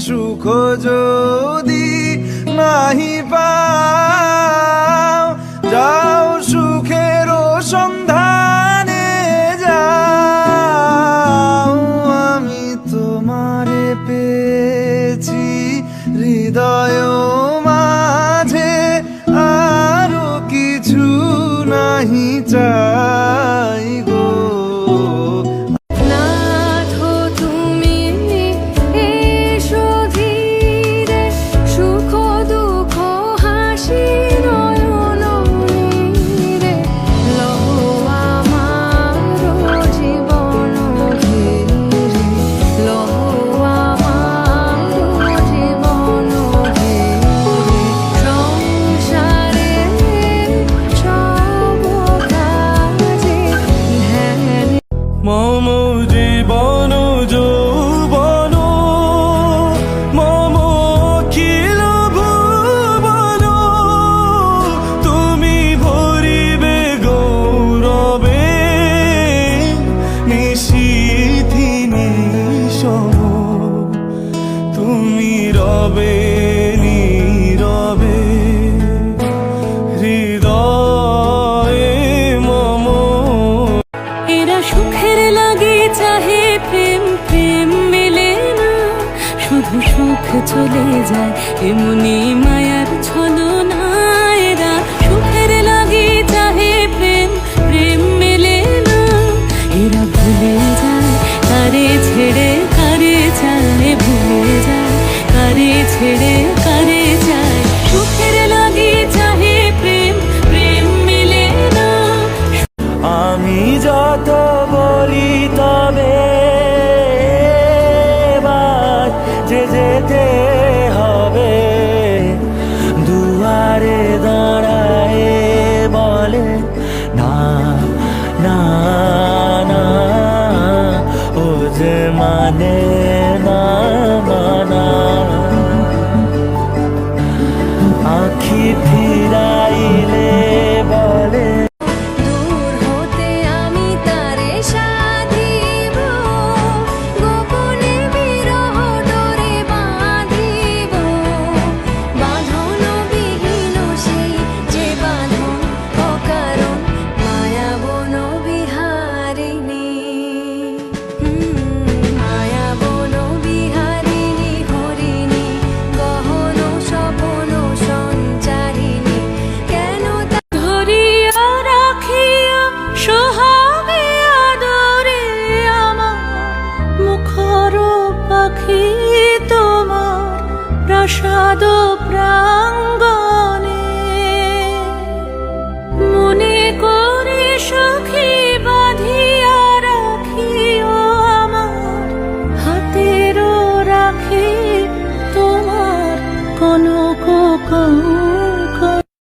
সুখ যদি নাহি পাও, যাও সুখের সন্ধানে যাও। আমি তোমারে পেয়েছি হৃদয় মাঝে, আরো কিছু নাহি চাই গো। মম জীবন যৌবন মম অখিল ভুবন, তুমি ভরিবে গৌরবে নিশীথি নিশম, তুমি রবে নীরবে হৃদয়ে মম। এরা সুখের লাগে চাহে প্রেম, প্রেম মেলে না, শুধু সুখ চলে যায় এমনি মায়ার ছলনা। এরা সুখের লাগে চাহে প্রেম, প্রেম মেলে না, এরা ভুলে যায় কারে ছেড়ে কারে চায়, ভুলে যায় কারে ছেড়ে কারে চায়। সুখের লাগে চাহে প্রেম, প্রেম মেলে না। আমি যত বলি তবে এবার যে যেতে হবে, দুয়ারে দাঁড়ায় বলে না না না, ও যে মানে না মানা। আখি ফিরাইলে বলে পাখি তোমার প্রাসাদ প্রাঙ্গণ।